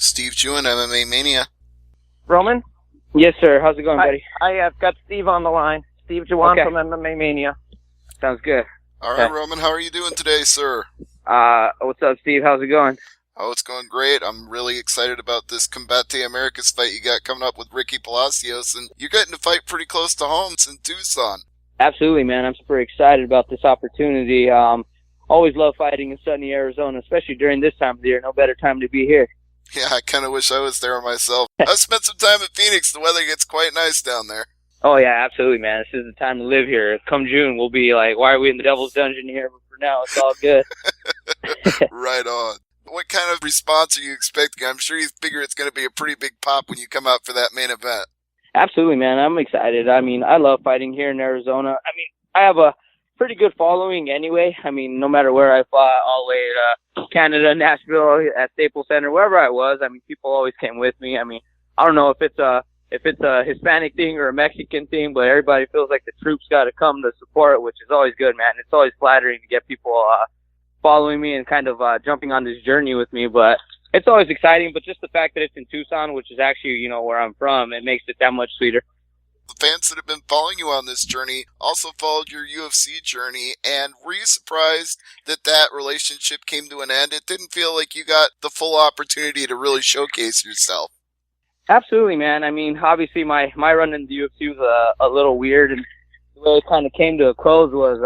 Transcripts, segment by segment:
Steve Jewin, MMA Mania. Roman? Yes, sir. How's it going, buddy? I have got Steve on the line. Steve Jawan Okay. from MMA Mania. Sounds good. All right, Okay. Roman, how are you doing today, sir? What's up, Steve? How's it going? Oh, it's going great. I'm really excited about this Combate Americas fight you got coming up with Ricky Palacios, and you're getting to fight pretty close to home. It's in Tucson. Absolutely, man. I'm super excited about this opportunity. Always love fighting in sunny Arizona, especially during this time of the year. No better time to be here. Yeah, I kind of wish I was there myself. I spent some time in Phoenix. The weather gets quite nice down there. Oh, yeah, absolutely, man. This is the time to live here. Come June, we'll be like, why are we in the Devil's Dungeon here? But for now, it's all good. Right on. What kind of response are you expecting? I'm sure you figure it's going to be a pretty big pop when you come out for that main event. Absolutely, man. I'm excited. I mean, I love fighting here in Arizona. I mean, I have a pretty good following anyway. I mean, no matter where I fought, all the way to Canada, Nashville, at Staples Center, wherever I was, I mean, people always came with me. I mean, I don't know if it's a Hispanic thing or a Mexican thing, but everybody feels like the troops got to come to support, which is always good, man. It's always flattering to get people following me and kind of jumping on this journey with me, but it's always exciting. But just the fact that it's in Tucson, which is actually, you know, where I'm from, it makes it that much sweeter. The fans that have been following you on this journey also followed your UFC journey, and were you surprised that that relationship came to an end? It didn't feel like you got the full opportunity to really showcase yourself. Absolutely, man. I mean, obviously my run in the UFC was a little weird, and the way it kind of came to a close was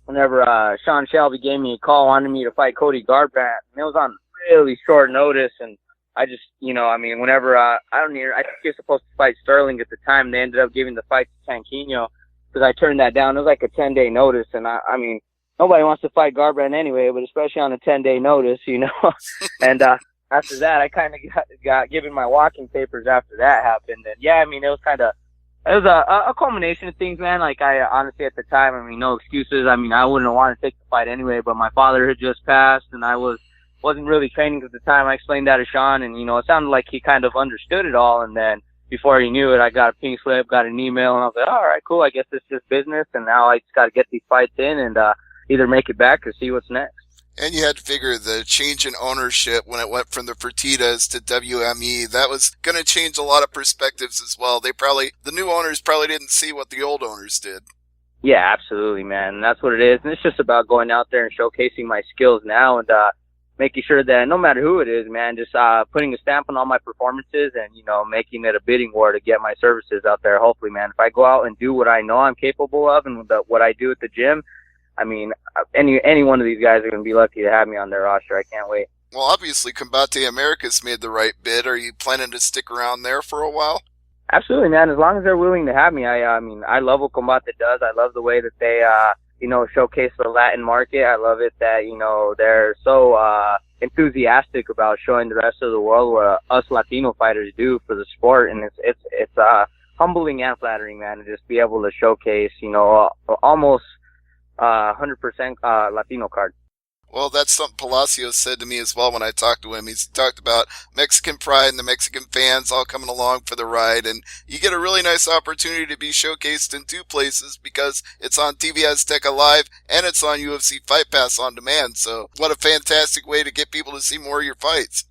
whenever Sean Shelby gave me a call, wanted me to fight Cody Garbrandt. And it was on really short notice, and I just, you know, I mean, whenever I think he was supposed to fight Sterling at the time. They ended up giving the fight to Tanquinho because I turned that down. It was like a 10-day notice, and I mean, nobody wants to fight Garbrandt anyway, but especially on a 10-day notice, you know. And after that, I kind of got given my walking papers after that happened. And yeah, I mean, it was a culmination of things, man. Like, I honestly, at the time, I mean, no excuses. I mean, I wouldn't have wanted to take the fight anyway, but my father had just passed, and I wasn't really training at the time. I explained that to Sean, and, you know, it sounded like he kind of understood it all. And then before he knew it, I got a pink slip, got an email, and I was like, all right, cool. I guess it's just business. And now I just got to get these fights in and either make it back or see what's next. And you had to figure the change in ownership when it went from the Fertittas to WME, that was going to change a lot of perspectives as well. The new owners probably didn't see what the old owners did. Yeah, absolutely, man. And that's what it is. And it's just about going out there and showcasing my skills now and making sure that no matter who it is, man, just putting a stamp on all my performances and, you know, making it a bidding war to get my services out there. Hopefully, man, if I go out and do what I know I'm capable of and what I do at the gym, I mean, any one of these guys are going to be lucky to have me on their roster. I can't wait. Well, obviously, Combate Americas made the right bid. Are you planning to stick around there for a while? Absolutely, man. As long as they're willing to have me. I mean, I love what Combate does. I love the way that they, you know, showcase the Latin market. I love it that, you know, they're so enthusiastic about showing the rest of the world what us Latino fighters do for the sport. And it's humbling and flattering, man, to just be able to showcase, you know, almost 100% Latino card. Well, that's something Palacios said to me as well when I talked to him. He talked about Mexican pride and the Mexican fans all coming along for the ride. And you get a really nice opportunity to be showcased in two places because it's on TV Azteca Live and it's on UFC Fight Pass on demand. So what a fantastic way to get people to see more of your fights.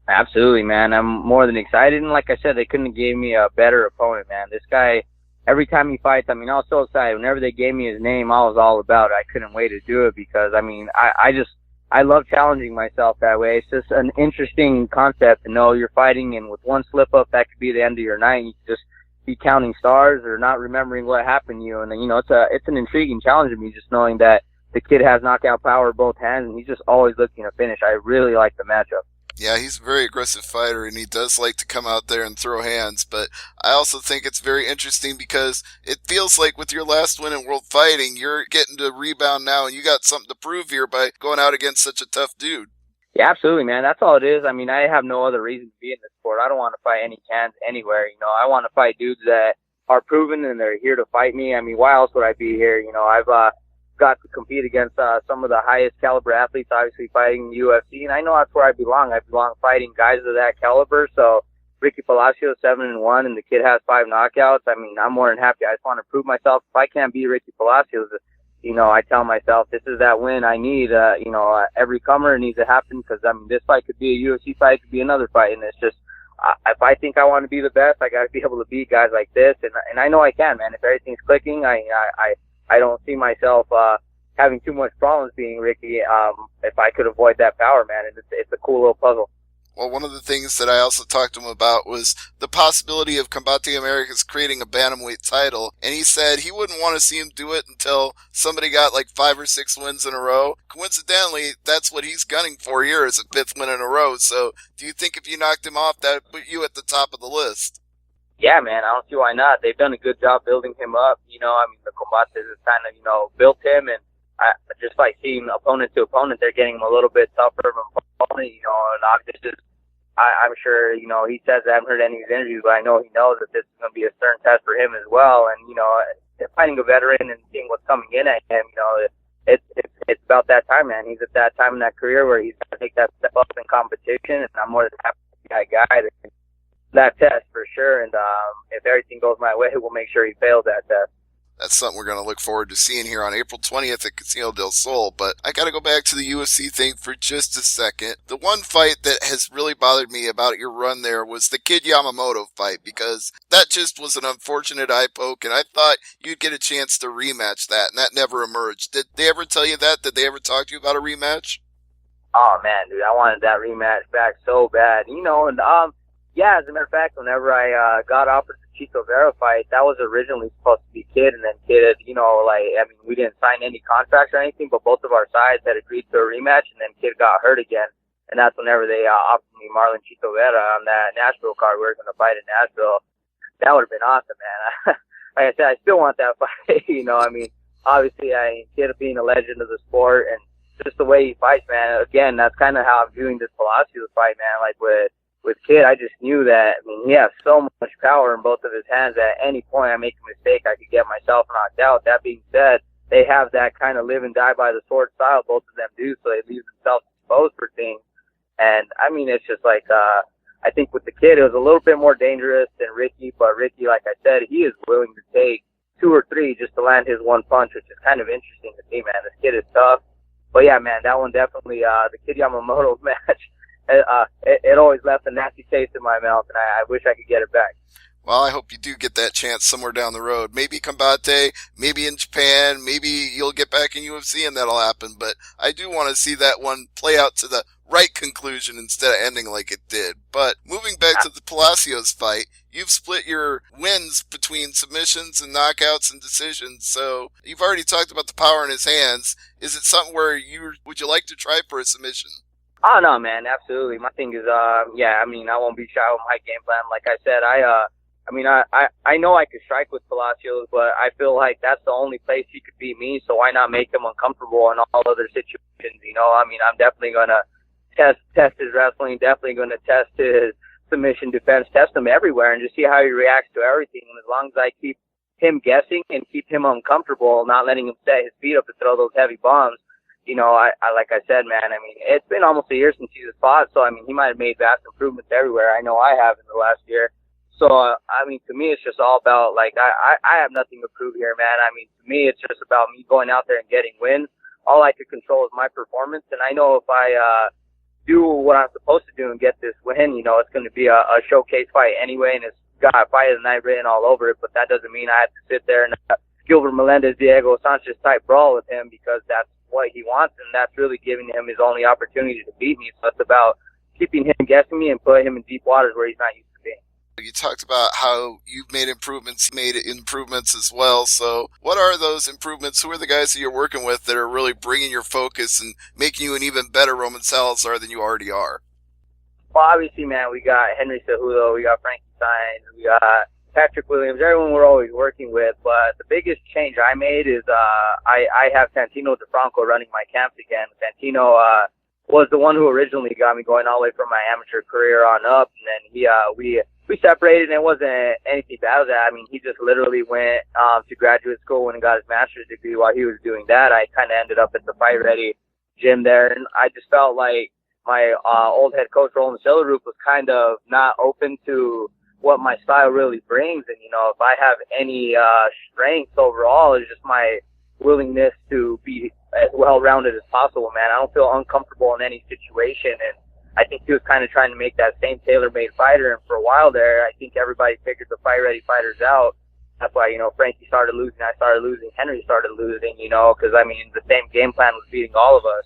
Absolutely, man. I'm more than excited. And like I said, they couldn't have gave me a better opponent, man. This guy, every time he fights, I mean, I was so excited. Whenever they gave me his name, I was all about it. I couldn't wait to do it because, I mean, I love challenging myself that way. It's just an interesting concept to know you're fighting, and with one slip-up, that could be the end of your night. You could just be counting stars or not remembering what happened to you. And, you know, it's an intriguing challenge to me just knowing that the kid has knockout power in both hands, and he's just always looking to finish. I really like the matchup. Yeah, he's a very aggressive fighter, and he does like to come out there and throw hands. But I also think it's very interesting because it feels like with your last win in World Fighting, you're getting to rebound now, and you got something to prove here by going out against such a tough dude. Yeah, absolutely, man. That's all it is. I mean, I have no other reason to be in this sport. I don't want to fight any cans anywhere. You know, I want to fight dudes that are proven and they're here to fight me. I mean, why else would I be here? You know, I've got to compete against some of the highest caliber athletes, obviously fighting in the UFC, and I know that's where I belong. I belong fighting guys of that caliber. So Ricky Palacios 7-1, and the kid has 5 knockouts. I mean, I'm more than happy. I just want to prove myself. If I can't beat Ricky Palacios, I tell myself this is that win I need. Every comer needs to happen because, I mean, this fight could be a UFC fight, it could be another fight, and it's just, if I think I want to be the best, I got to be able to beat guys like this, and I know I can, man. If everything's clicking, I don't see myself having too much problems being Ricky. If I could avoid that power, man, it's a cool little puzzle. Well, one of the things that I also talked to him about was the possibility of Combate Americas creating a bantamweight title, and he said he wouldn't want to see him do it until somebody got like 5 or 6 wins in a row. Coincidentally, that's what he's gunning for here, is a 5th win in a row. So do you think if you knocked him off, that would put you at the top of the list? Yeah, man, I don't see why not. They've done a good job building him up. The Combates has kind of, built him, and just by seeing opponent to opponent, they're getting him a little bit tougher of an opponent, and obviously I'm sure, he says I haven't heard any of his interviews, but I know he knows that this is going to be a stern test for him as well. And, fighting a veteran and seeing what's coming in at him, it's about that time, man. He's at that time in that career where he's going to take that step up in competition, and I'm more than happy to be that guy that test for sure. And if everything goes my way, we'll make sure he fails that test. That's something we're going to look forward to seeing here on April 20th at Casino del Sol. But I got to go back to the UFC thing for just a second. The one fight that has really bothered me about your run there was the Kid Yamamoto fight, because that just was an unfortunate eye poke, and I thought you'd get a chance to rematch that, and that never emerged. Did they ever tell you that? Did they ever talk to you about a rematch? Oh, man, dude, I wanted that rematch back so bad. Yeah, as a matter of fact, whenever I got offered the Chito Vera fight, that was originally supposed to be Kid, and then Kid, we didn't sign any contracts or anything, but both of our sides had agreed to a rematch, and then Kid got hurt again, and that's whenever they offered me Marlon Chito Vera on that Nashville card. We were going to fight in Nashville. That would have been awesome, man. Like I said, I still want that fight. Obviously, Kid being a legend of the sport, and just the way he fights, man. Again, that's kind of how I'm viewing this Palacios fight, man. Like with Kid, I just knew that, he has so much power in both of his hands. At any point I make a mistake, I could get myself knocked out. That being said, they have that kind of live and die by the sword style, both of them do, so they leave themselves exposed for things. And, it's just like, I think with the Kid, it was a little bit more dangerous than Ricky, but Ricky, like I said, he is willing to take 2 or 3 just to land his one punch, which is kind of interesting to see, man. This Kid is tough. But yeah, man, that one definitely, the Kid Yamamoto match, it always left a nasty taste in my mouth, and I wish I could get it back. Well, I hope you do get that chance somewhere down the road. Maybe Combate, maybe in Japan, maybe you'll get back in UFC and that'll happen. But I do want to see that one play out to the right conclusion instead of ending like it did. But moving back to the Palacios fight, you've split your wins between submissions and knockouts and decisions. So you've already talked about the power in his hands. Is it something where would you like to try for a submission? Oh, no, man, absolutely. My thing is, I won't be shy with my game plan. Like I said, I know I could strike with Palacios, but I feel like that's the only place he could beat me, so why not make him uncomfortable in all other situations, I'm definitely going to test his wrestling, definitely going to test his submission defense, test him everywhere, and just see how he reacts to everything. And as long as I keep him guessing and keep him uncomfortable, not letting him set his feet up and throw those heavy bombs, I like I said, man, it's been almost a year since he's fought, so, he might have made vast improvements everywhere. I know I have in the last year. So, to me, it's just all about, I have nothing to prove here, man. To me, it's just about me going out there and getting wins. All I could control is my performance, and I know if I do what I'm supposed to do and get this win, it's going to be a showcase fight anyway, and it's got fight of the night written all over it, but that doesn't mean I have to sit there and Gilbert Melendez, Diego Sanchez type brawl with him, because that's what he wants, and that's really giving him his only opportunity to beat me. So it's about keeping him guessing me and putting him in deep waters where he's not used to being. You talked about how you've made improvements as well. So what are those improvements? Who are the guys that you're working with that are really bringing your focus and making you an even better Roman Salazar than you already are? Well, obviously, man, we got Henry Cejudo, we got Frankie Saenz, we got Patrick Williams, everyone we're always working with. But the biggest change I made is I have Santino DeFranco running my camps again. Santino was the one who originally got me going all the way from my amateur career on up, and then we separated, and it wasn't anything bad with that. He just literally went to graduate school when he got his master's degree. While he was doing that, I kind of ended up at the Fight Ready gym there, and I just felt like my old head coach, Roland Silverroot, was kind of not open to what my style really brings. And, if I have any strengths overall, it's just my willingness to be as well-rounded as possible, man. I don't feel uncomfortable in any situation, and I think he was kind of trying to make that same tailor-made fighter, and for a while there, I think everybody figured the fight-ready fighters out. That's why, Frankie started losing, I started losing, Henry started losing, because, the same game plan was beating all of us.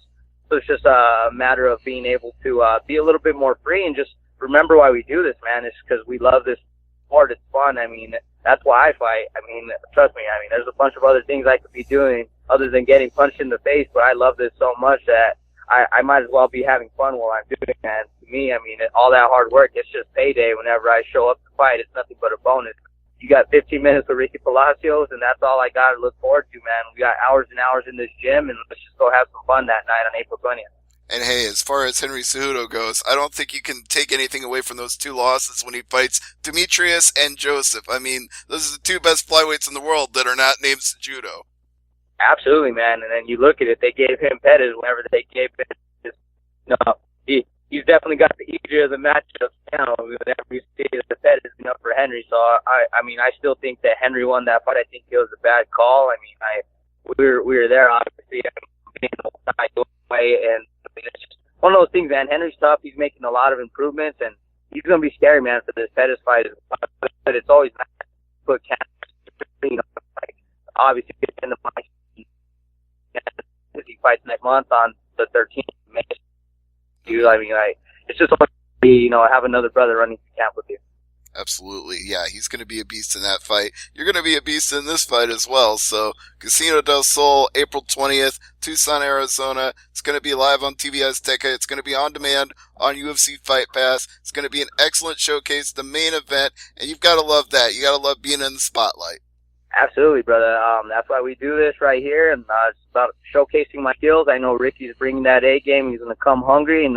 So it's just a matter of being able to be a little bit more free and just remember why we do this, man. It's because we love this sport. It's fun. That's why I fight. Trust me, there's a bunch of other things I could be doing other than getting punched in the face, but I love this so much that I might as well be having fun while I'm doing it, man. To me, all that hard work, it's just payday whenever I show up to fight. It's nothing but a bonus. You got 15 minutes with Ricky Palacios, and that's all I got to look forward to, man. We got hours and hours in this gym, and let's just go have some fun that night on April 20th. And hey, as far as Henry Cejudo goes, I don't think you can take anything away from those 2 losses when he fights Demetrius and Joseph. Those are the 2 best flyweights in the world that are not named Cejudo. Absolutely, man. And then you look at it, they gave him Pettis whenever they gave him. He's definitely got the easier of the matchups now. Whenever you see the Pettis enough for Henry, so I still think that Henry won that fight. I think it was a bad call. We were there obviously, being the whole way, and it's just one of those things, man. Henry's tough. He's making a lot of improvements, and he's gonna be scary, man, for this Pettis fight. But it's always nice to put cameras, obviously it's in the fight. He fights next month on the 13th of May. It's just have another brother running the camp with you. Absolutely. Yeah, he's going to be a beast in that fight. You're going to be a beast in this fight as well. So, Casino del Sol, April 20th, Tucson, Arizona. It's going to be live on TV Azteca. It's going to be on demand on UFC Fight Pass. It's going to be an excellent showcase, the main event, and you've got to love that. You got to love being in the spotlight. Absolutely, brother. That's why we do this right here, and it's about showcasing my skills. I know Ricky's bringing that A game. He's going to come hungry, and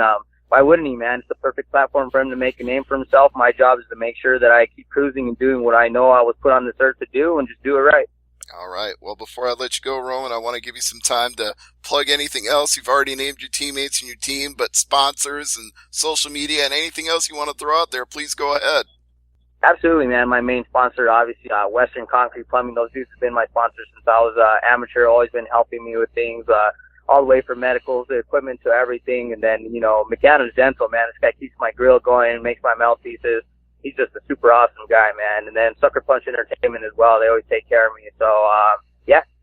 why wouldn't he, man? It's the perfect platform for him to make a name for himself. My job is to make sure that I keep cruising and doing what I know I was put on this earth to do, and just do it right. All right. Well, before I let you go, Roman, I want to give you some time to plug anything else. You've already named your teammates and your team, but sponsors and social media and anything else you want to throw out there, please go ahead. Absolutely, man. My main sponsor, obviously, Western Concrete Plumbing. Those dudes have been my sponsors since I was amateur, always been helping me with things, all the way from medicals to equipment to everything. And then, McAdams Dental, man. This guy keeps my grill going, makes my mouthpieces. He's just a super awesome guy, man. And then Sucker Punch Entertainment as well. They always take care of me. So,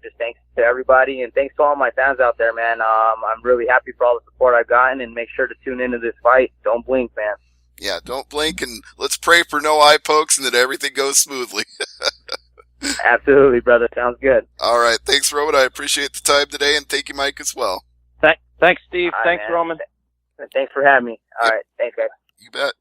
just thanks to everybody, and thanks to all my fans out there, man. I'm really happy for all the support I've gotten, and make sure to tune into this fight. Don't blink, man. Yeah, don't blink, and let's pray for no eye pokes and that everything goes smoothly. Absolutely, brother. Sounds good. All right. Thanks, Roman. I appreciate the time today, and thank you, Mike, as well. Thanks, Steve. All right, Thanks, man. Roman. Thanks for having me. All right. Thanks, guys. You bet.